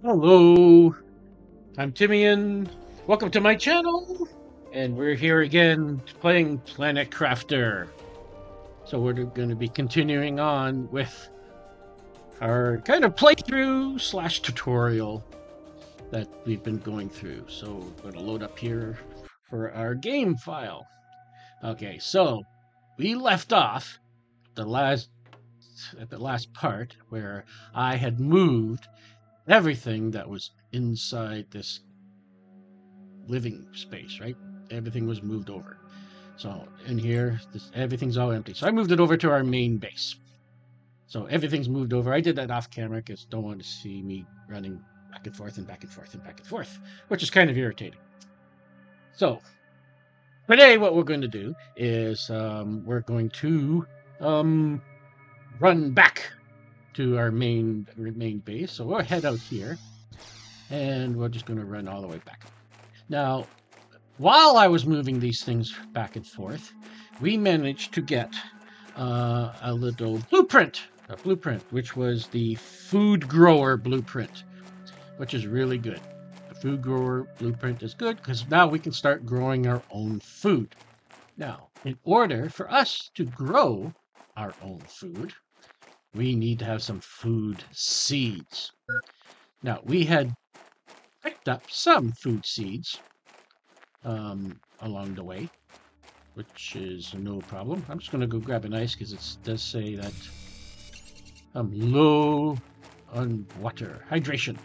Hello, I'm Timian. Welcome to my channel, and we're here again playing Planet Crafter. So we're going to be continuing on with our kind of playthrough slash tutorial that we've been going through. So we're going to load up here for our game file. Okay, so we left off at the last part where I had moved everything that was inside this living space, right? Everything was moved over. So in here, everything's all empty. So I moved it over to our main base. So everything's moved over. I did that off camera because don't want to see me running back and forth and back and forth and back and forth, which is kind of irritating. So today, what we're going to do is we're going to run back to our main base. So we'll head out here, and we're just going to run all the way back. Now, while I was moving these things back and forth, we managed to get a little blueprint, which was the food grower blueprint, which is really good. The food grower blueprint is good because now we can start growing our own food. Now, in order for us to grow our own food, we need to have some food seeds. Now, we had picked up some food seeds along the way, which is no problem. I'm just going to go grab an ice because it does say that I'm low on water hydration.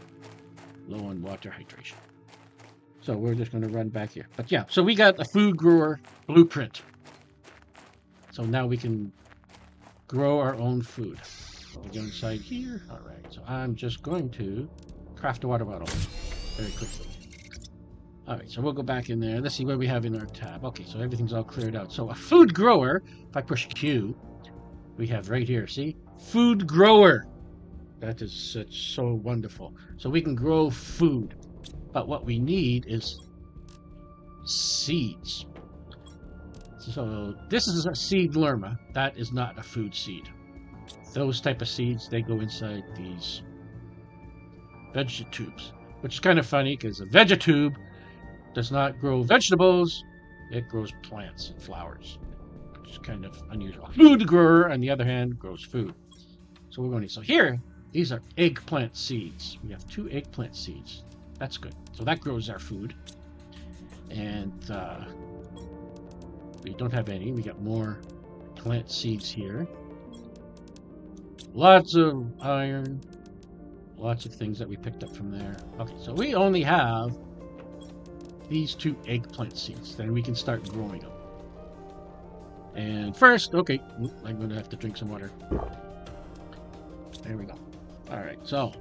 Low on water hydration. So we're just going to run back here. But yeah, so we got a food grower blueprint. So now we can grow our own food. So we go inside here. All right. So I'm just going to craft a water bottle very quickly. All right, so we'll go back in there. Let's see what we have in our tab. Okay, so everything's all cleared out. So a food grower, if I push Q, we have right here, see? Food grower. That is so wonderful. So we can grow food. But what we need is seeds. So this is a seed lerma. That is not a food seed. Those type of seeds, they go inside these vegetubes, which is kind of funny because a vegetube does not grow vegetables, it grows plants and flowers, which is kind of unusual. Food grower, on the other hand, grows food. So we're going to, so here, these are eggplant seeds. We have 2 eggplant seeds. That's good. So that grows our food. And we don't have any. We got more plant seeds here. Lots of iron. Lots of things that we picked up from there. Okay, so we only have these 2 eggplant seeds. Then we can start growing them. And first, okay, I'm going to have to drink some water. There we go. All right, so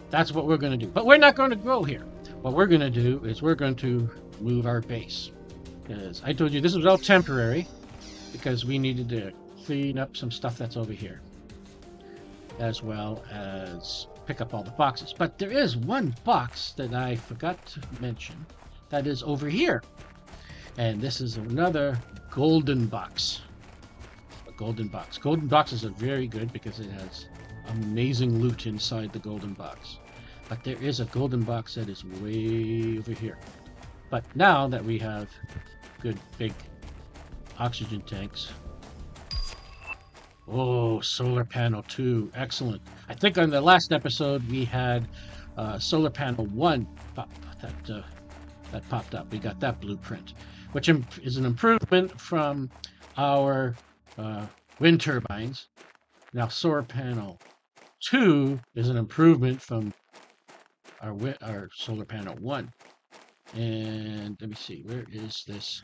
that's what we're going to do. But we're not going to grow here. What we're going to do is we're going to move our base. Because I told you this was all temporary because we needed to clean up some stuff that's over here, as well as pick up all the boxes. But there is one box that I forgot to mention that is over here. And this is another golden box. A golden box. Golden boxes are very good because it has amazing loot inside the golden box. But there is a golden box that is way over here. But now that we have good big oxygen tanks. Oh, solar panel 2. Excellent. I think on the last episode we had solar panel 1 that popped up. We got that blueprint, which is an improvement from our wind turbines. Now solar panel 2 is an improvement from our solar panel 1. And let me see, where is this?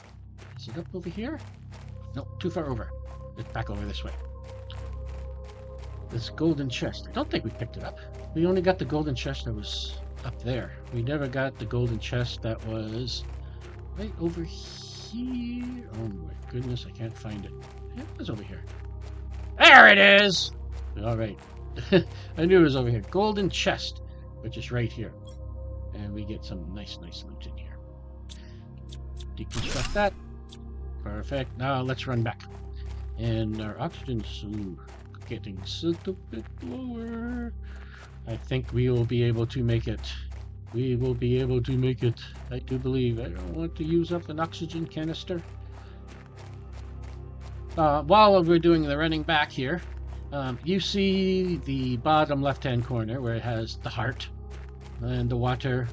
Is it up over here? No, too far over. It's back over this way. This golden chest. I don't think we picked it up. We only got the golden chest that was up there. We never got the golden chest that was right over here. Oh my goodness, I can't find it. It was over here. There it is! Alright. I knew it was over here. Golden chest, which is right here. And we get some nice loot in here. Deconstruct that. Perfect. Now let's run back. And our oxygen's getting a little bit lower. I think we will be able to make it. We will be able to make it. I do believe. I don't want to use up an oxygen canister. While we're doing the running back here, you see the bottom left-hand corner where it has the heart and the water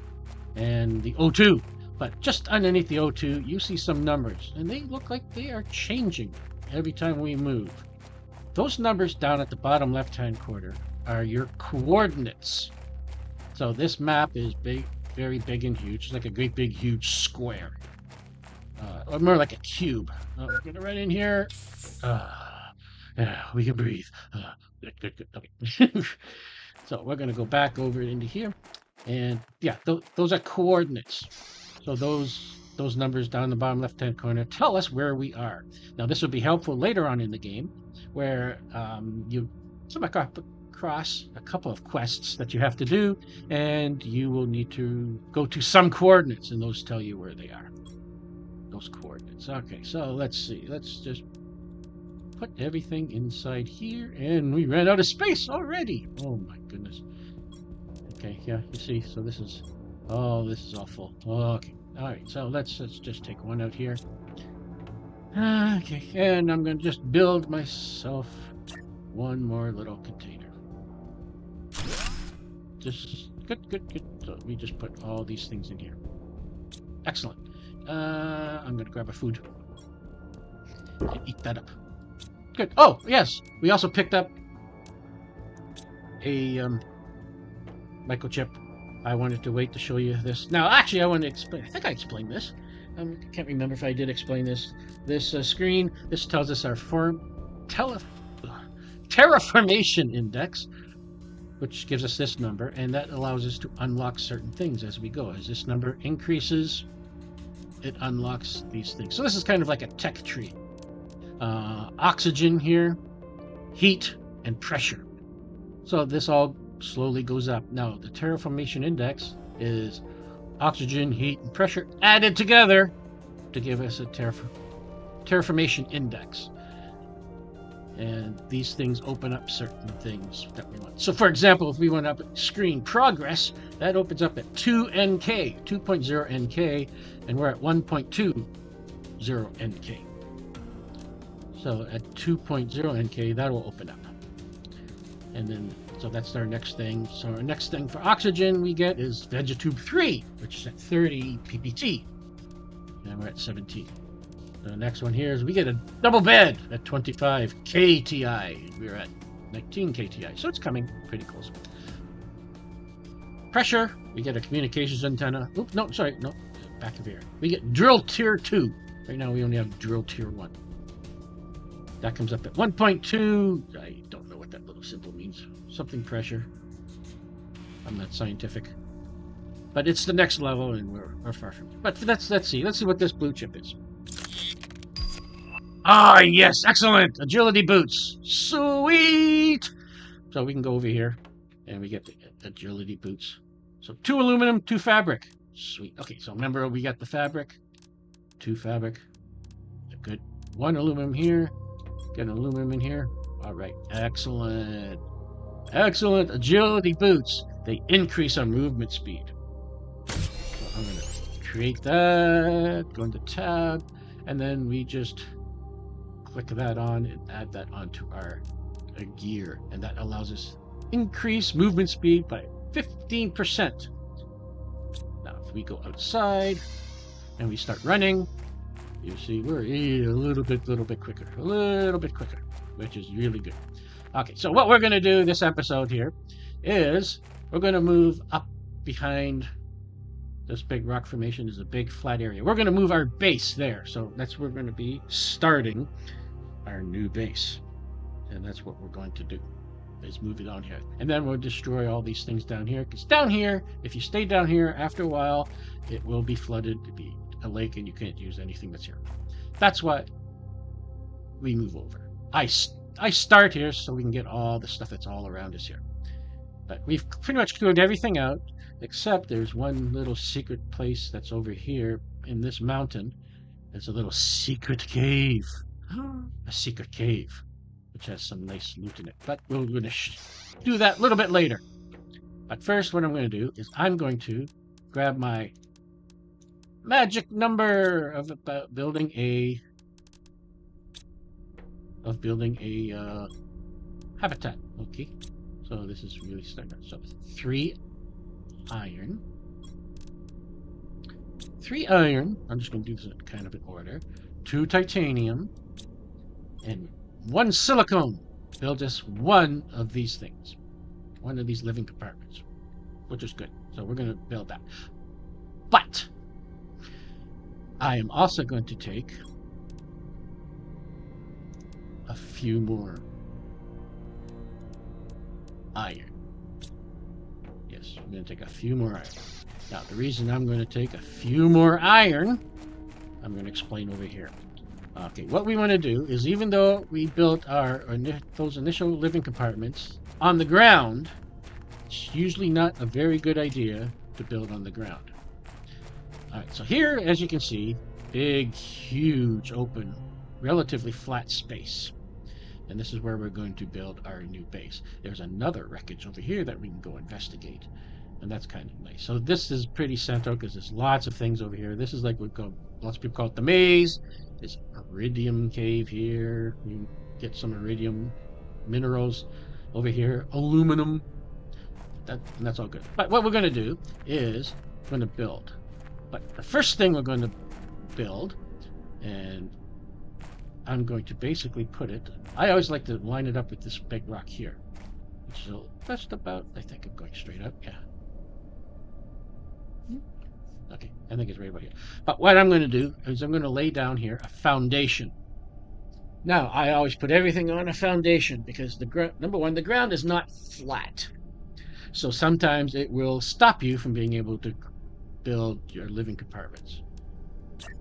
and the O2. But just underneath the O2, you see some numbers, and they look like they are changing every time we move. Those numbers down at the bottom left-hand corner are your coordinates. So this map is big, very big and huge. It's like a great big huge square. Or more like a cube. We're gonna run in here. Yeah, we can breathe. Good. Okay. So we're gonna go back over into here, and yeah, those are coordinates. So those numbers down the bottom left-hand corner tell us where we are. Now this will be helpful later on in the game, where you come across a couple of quests that you have to do, and you will need to go to some coordinates, and those tell you where they are. Those coordinates. Okay, so let's see. Let's just put everything inside here, and we ran out of space already. Oh my goodness. Okay, yeah, you see. So this is all full. Okay, all right. So let's just take one out here. Okay, and I'm gonna just build myself one more little container. Just good. So we just put all these things in here. Excellent. I'm gonna grab a food and eat that up. Good. Oh, yes. We also picked up a microchip. I wanted to wait to show you this. Now, actually, I want to explain. I think I explained this. I can't remember if I did explain this. This screen. This tells us our terraformation index, which gives us this number, and that allows us to unlock certain things as we go. As this number increases, it unlocks these things. So this is kind of like a tech tree. Oxygen here, heat, and pressure. So this all slowly goes up. Now the terraformation index is oxygen, heat, and pressure added together to give us a terraformation index. And these things open up certain things that we want. So for example, if we want to screen progress, that opens up at 2NK, 2.0 NK, and we're at 1.20 NK. So at 2.0 NK, that will open up. And then, so that's our next thing. So our next thing for oxygen we get is Vegetube 3, which is at 30 ppt. And we're at 17. The next one here is we get a double bed at 25 KTI. We're at 19 KTI, so it's coming pretty close. Pressure, we get a communications antenna. Oops, no, sorry, no, back of here. We get drill tier 2. Right now we only have drill tier 1. That comes up at 1.2. I don't know what that little symbol means. Something pressure. I'm not scientific. But it's the next level, and we're far from it. But let's see. Let's see what this blue chip is. Ah, yes, excellent. Agility boots. Sweet. So we can go over here, and we get the agility boots. So 2 aluminum, 2 fabric. Sweet. Okay, so remember we got the fabric. 2 fabric. Good. 1 aluminum here. Get an aluminum in here. All right. Excellent. Excellent. Agility boots. They increase our movement speed. So I'm going to create that. Go into tab. And then we just click that on and add that onto our gear. And that allows us increase movement speed by 15%. Now, if we go outside and we start running, you see we're a little bit quicker, which is really good. Okay, so what we're going to do this episode here is we're going to move up behind this big rock formation. Is a big flat area. We're going to move our base there. So that's where we're going to be starting our new base. And that's what we're going to do, is move it on here. And then we'll destroy all these things down here. Because down here, if you stay down here, after a while, it will be flooded to be a lake and you can't use anything that's here. That's what we move over. I start here so we can get all the stuff that's all around us here. But we've pretty much cleared everything out, except there's one little secret place that's over here in this mountain. It's a little secret cave. A secret cave. which has some nice loot in it. But we're going to do that a little bit later. But first, what I'm going to do is I'm going to grab my magic number of building a habitat. Okay, so this is really starting. So 3 iron. 3 iron. I'm just going to do this kind of in order. 2 titanium and 1 silicone. Build us one of these things. One of these living compartments, which is good. So we're going to build that. But I am also going to take a few more iron. Yes, I'm going to take a few more iron. Now, the reason I'm going to take a few more iron, I'm going to explain over here. Okay, what we want to do is, even though we built those initial living compartments on the ground, it's usually not a very good idea to build on the ground. Alright, so here, as you can see, big, huge, open, relatively flat space. And this is where we're going to build our new base. There's another wreckage over here that we can go investigate. And that's kind of nice. So this is pretty central because there's lots of things over here. This is like lots of people call it the maze. There's iridium cave here. You get some iridium minerals over here. Aluminum. And that's all good. But what we're going to do is we're going to build. But the first thing we're going to build, and I'm going to basically put it, I always like to line it up with this big rock here. So just about, I think I'm going straight up, yeah. Okay, I think it's right about here. But what I'm going to do is I'm going to lay down here a foundation. Now, I always put everything on a foundation because number one, the ground is not flat. So sometimes it will stop you from being able to build your living compartments.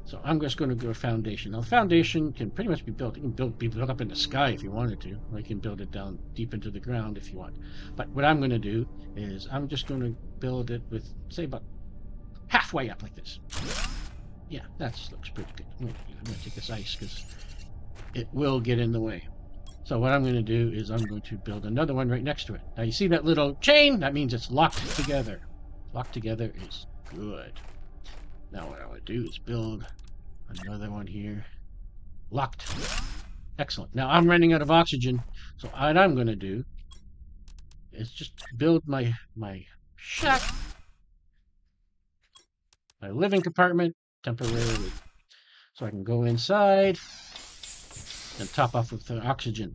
So I'm just going to go foundation. Now, foundation can pretty much be built. It can be built up in the sky if you wanted to, or you can build it down deep into the ground if you want. But what I'm going to do is I'm just going to build it with, say, about halfway up like this. Yeah, that looks pretty good. I'm going to take this ice because it will get in the way. So what I'm going to do is I'm going to build another one right next to it. Now you see that little chain? That means it's locked together. Locked together is good. Now what I want to do is build another one here. Locked. Excellent. Now I'm running out of oxygen. So what I'm going to do is just build my shack. My living compartment temporarily. So I can go inside and top off with the oxygen.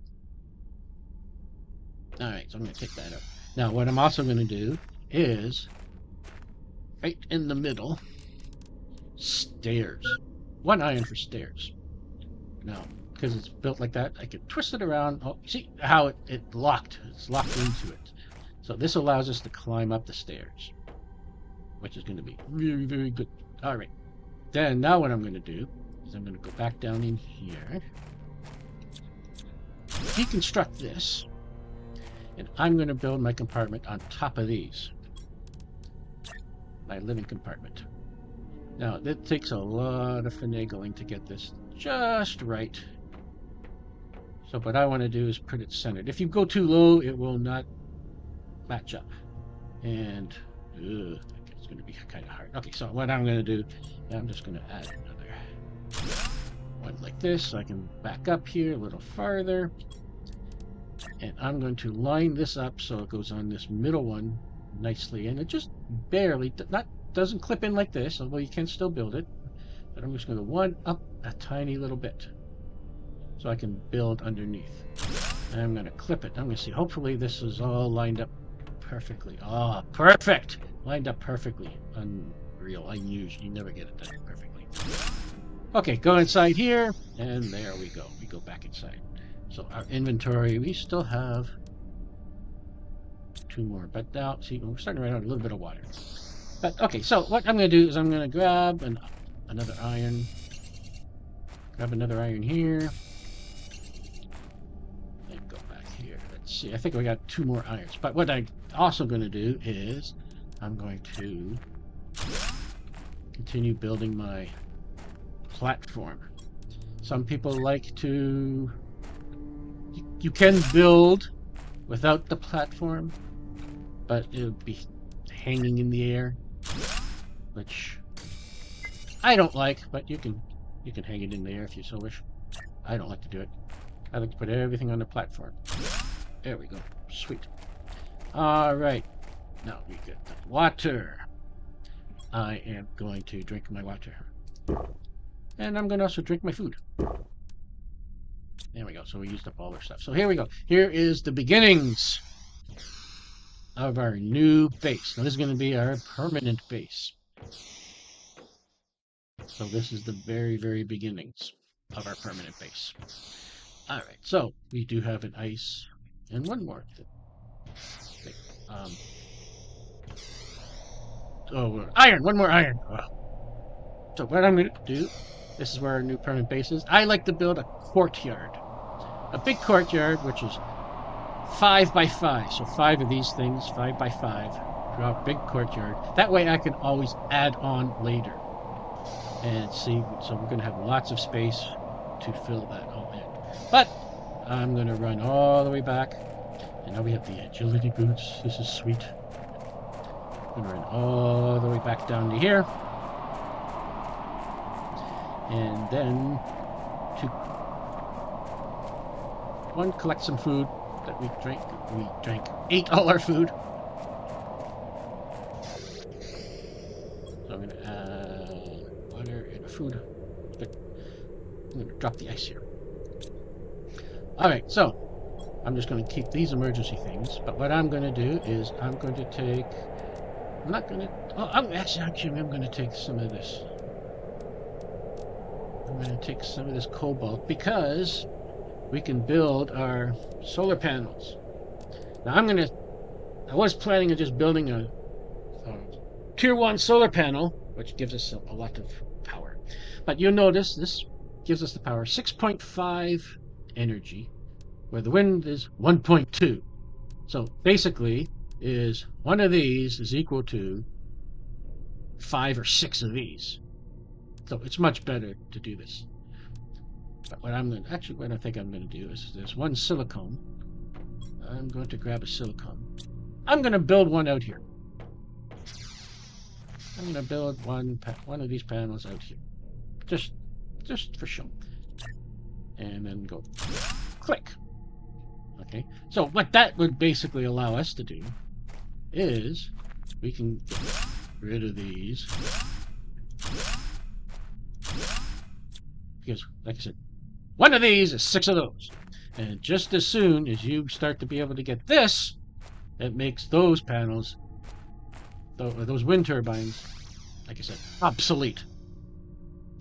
Alright, so I'm going to take that out. Now what I'm also going to do is, right in the middle, stairs. 1 iron for stairs. Now, because it's built like that, I can twist it around. Oh, see how it locked. It's locked into it. So this allows us to climb up the stairs, which is going to be very, very good. Alright. Then, now what I'm going to do is I'm going to go back down in here, deconstruct this, and I'm going to build my compartment on top of these. My living compartment. Now, it takes a lot of finagling to get this just right. So what I want to do is put it centered. If you go too low, it will not match up. And it's going to be kind of hard. Okay, so what I'm going to do, I'm just going to add another one like this so I can back up here a little farther. And I'm going to line this up so it goes on this middle one nicely. And it just barely, doesn't clip in like this, although you can still build it. But I'm just going to one up a tiny little bit so I can build underneath. And I'm going to clip it. I'm going to see, hopefully this is all lined up perfectly. Oh, perfect! Lined up perfectly. Unreal. You never get it done perfectly. Okay, go inside here, and there we go. We go back inside. So our inventory, we still have 2 more. But now, see, we're starting to run out a little bit of water. But, okay, so what I'm going to do is I'm going to grab another iron. Grab another iron here. And go back here. Let's see, I think we got 2 more irons. But what I'm also going to do is I'm going to continue building my platform. Some people like to You can build without the platform, but it would be hanging in the air, which I don't like, but you can hang it in the air if you so wish. I don't like to do it. I like to put everything on the platform. There we go. Sweet. All right. Now we get the water. I am going to drink my water. And I'm going to also drink my food. There we go. So we used up all our stuff. So here we go. Here is the beginnings of our new base. Now this is going to be our permanent base. So this is the very, very beginnings of our permanent base. All right. So we do have an ice and one more thing. Iron. One more iron. Oh. So what I'm going to do, this is where our new permanent base is. I like to build a courtyard. A big courtyard, which is 5 by 5. So 5 of these things, 5 by 5. Draw a big courtyard. That way I can always add on later. And see, so we're going to have lots of space to fill that all in. But I'm going to run all the way back. And now we have the agility boots. This is sweet. I'm going to run all the way back down to here. And then to collect some food that we drank. Ate all our food. So I'm going to add water and food. I'm going to drop the ice here. Alright, so I'm just going to keep these emergency things. But what I'm going to do is I'm going to take... I'm not going to... Oh, I'm going to take some of this. I'm going to take some of this cobalt because we can build our solar panels. Now I was planning on just building a tier 1 solar panel, which gives us a lot of power. But you'll notice this gives us the power 6.5 energy, where the wind is 1.2. So basically is one of these is equal to 5 or 6 of these. So it's much better to do this. But what I think I'm going to do is there's one silicone. I'm going to grab a silicone. I'm going to build one out here. I'm going to build one of these panels out here. Just for show. And then go click. Okay. So what that would basically allow us to do is we can get rid of these. Because, like I said, one of these is 6 of those. And just as soon as you start to be able to get this, it makes those panels, those wind turbines, like I said, obsolete.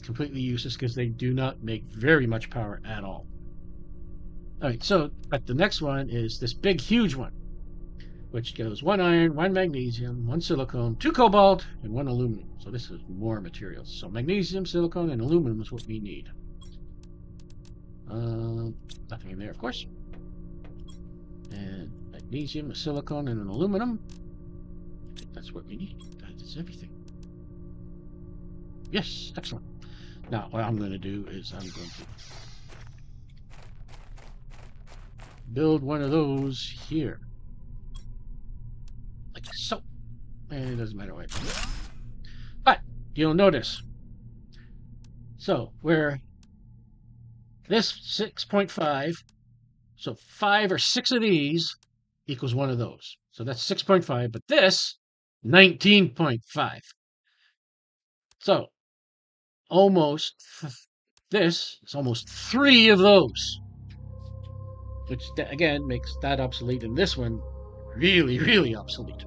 Completely useless because they do not make very much power at all. Alright, so, but the next one is this big, huge one, which goes 1 iron, 1 magnesium, 1 silicon, 2 cobalt, and 1 aluminum. So this is more materials. So magnesium, silicon, and aluminum is what we need. Nothing in there, of course. And magnesium, a silicon, and an aluminum. I think that's what we need. That is everything. Yes, excellent. Now, what I'm going to do is I'm going to build one of those here. Like so. And it doesn't matter what. But you'll notice. So where this 6.5, so 5 or 6 of these equals one of those. So that's 6.5, but this 19.5. So this is almost 3 of those. Which again makes that obsolete and this one really, really obsolete.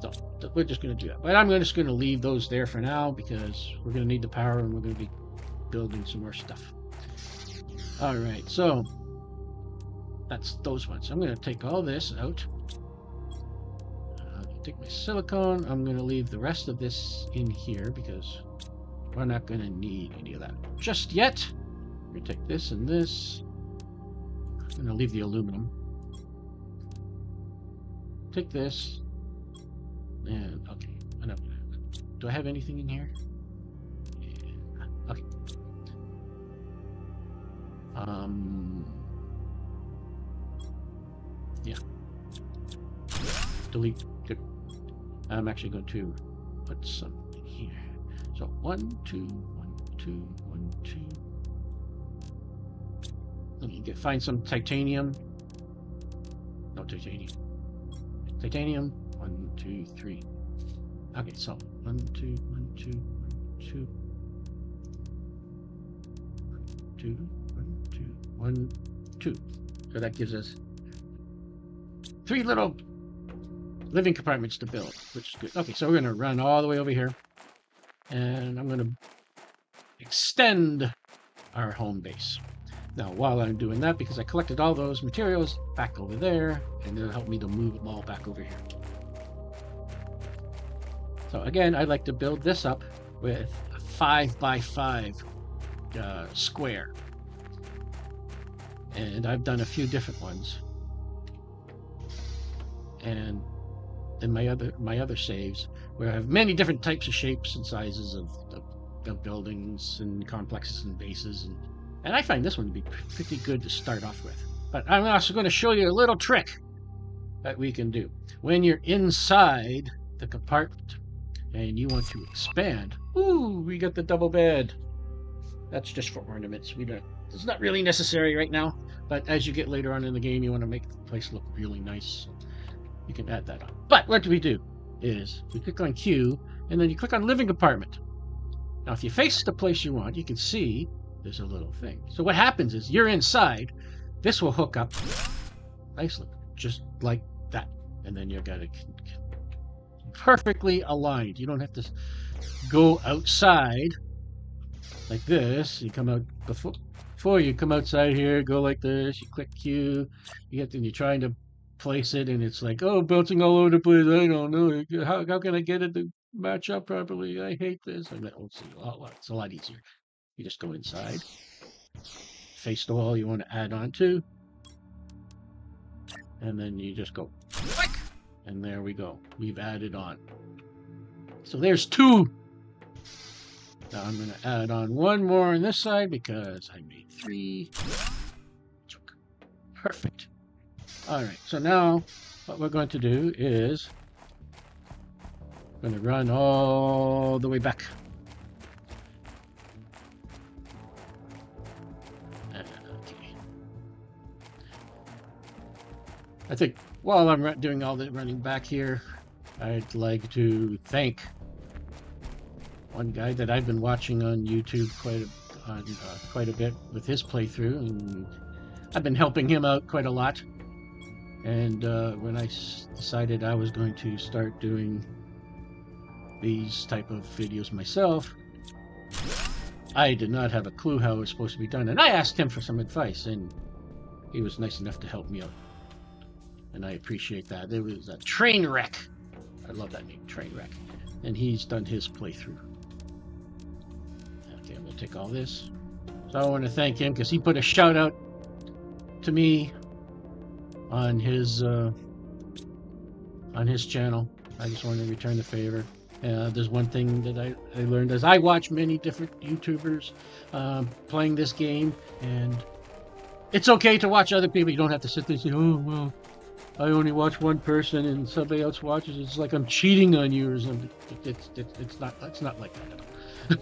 So we're just going to do that. But I'm just going to leave those there for now because we're going to need the power and we're going to be building some more stuff. Alright, so that's those ones. I'm going to take all this out. Take my silicone. I'm going to leave the rest of this in here because we're not going to need any of that just yet. I'm going to take this and this. I'm going to leave the aluminum. Take this. And, okay. Do I have anything in here? Yeah. Okay. Yeah. Delete. Good. I'm actually going to put some here. So 1, 2, 1, 2, 1, 2. Let me find some titanium. No titanium. Titanium. 1, 2, 3. Okay, so 1, 2, 1, 2, 1, 2. 2, 1, 2, 1, 2. So that gives us 3 little living compartments to build, which is good. Okay, so we're going to run all the way over here, and I'm going to extend our home base. Now, while I'm doing that, because I collected all those materials back over there, and it'll help me to move them all back over here. So again, I'd like to build this up with a 5x5 square. And I've done a few different ones. And in my other saves, where I have many different types of shapes and sizes of buildings and complexes and bases, and I find this one to be pretty good to start off with. But I'm also going to show you a little trick that we can do. When you're inside the compartment and you want to expand, ooh, we got the double bed. That's just for ornaments. It's not really necessary right now, but as you get later on in the game, you want to make the place look really nice. So you can add that on. But what we do is we click on Q, and then you click on living compartment. Now, if you face the place you want, you can see there's a little thing. So what happens is you're inside. This will hook up nicely, just like that. And then you've got it perfectly aligned. You don't have to go outside like this. You come out before you come outside here, go like this. You click Q. You're trying to place it, and it's like, oh, bouncing all over the place. I don't know. How can I get it to match up properly? I hate this. And it's a lot easier. You just go inside, face the wall you want to add on to, and then you just go click, and there we go. We've added on. So there's 2. Now I'm going to add on 1 more on this side because I made 3. Perfect. All right, so now what we're going to do is we're going to run all the way back. Okay. I think while I'm doing all the running back here, I'd like to thank one guy that I've been watching on YouTube quite a bit with his playthrough, and I've been helping him out quite a lot. And when I decided I was going to start doing these type of videos myself, I did not have a clue how it was supposed to be done, and I asked him for some advice, and he was nice enough to help me out, and I appreciate that. It was a train wreck. I love that name, train wreck. And he's done his playthrough. Okay, I'm going to take all this. So I want to thank him because he put a shout out to me on his channel. I just want to return the favor. There's one thing that I learned as I watch many different YouTubers playing this game, and it's okay to watch other people. You don't have to sit there and say, oh, well, I only watch one person and somebody else watches. It's like I'm cheating on you or something. It's not like that at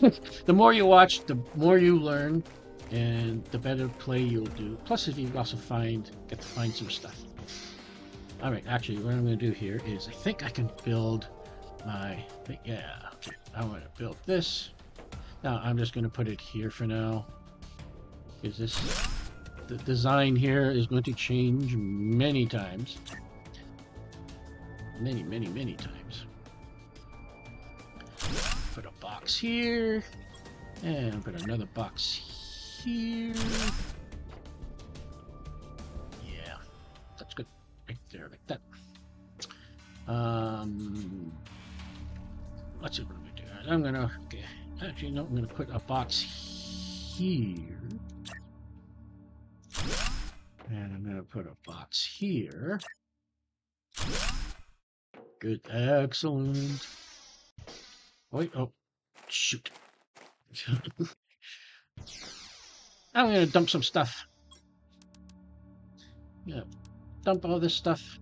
all. The more you watch, the more you learn, and the better play you'll do. Plus, if you also get to find some stuff. All right, actually, what I'm going to do here is I think I can build my thing. Yeah, okay. I want to build this. Now, I'm just going to put it here for now. Because the design here is going to change many times. Many times. Put a box here. And put another box here. Yeah, that's good. Right there, like that. Let's see what I'm gonna do. I'm gonna, okay. Actually, no, I'm gonna put a box here. And I'm gonna put a box here. Good, excellent. Wait, oh, shoot. I'm gonna dump some stuff. Yeah, dump all this stuff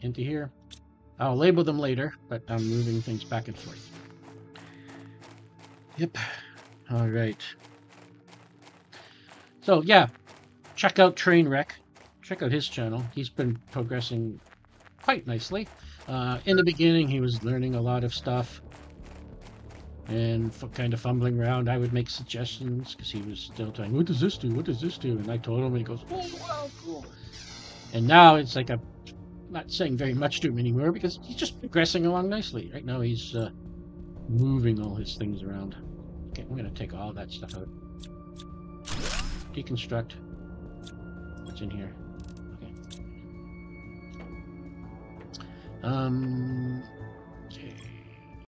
into here. I'll label them later, but I'm moving things back and forth. Yep. All right. So yeah, check out Trainwreck. Check out his channel. He's been progressing quite nicely. In the beginning, he was learning a lot of stuff and kind of fumbling around. I would make suggestions because he was still trying, what does this do? What does this do? And I told him, and he goes, oh, wow, cool. And now it's like I'm not saying very much to him anymore because he's just progressing along nicely. Right now, he's moving all his things around. Okay, I'm going to take all that stuff out. Deconstruct. What's in here? Okay.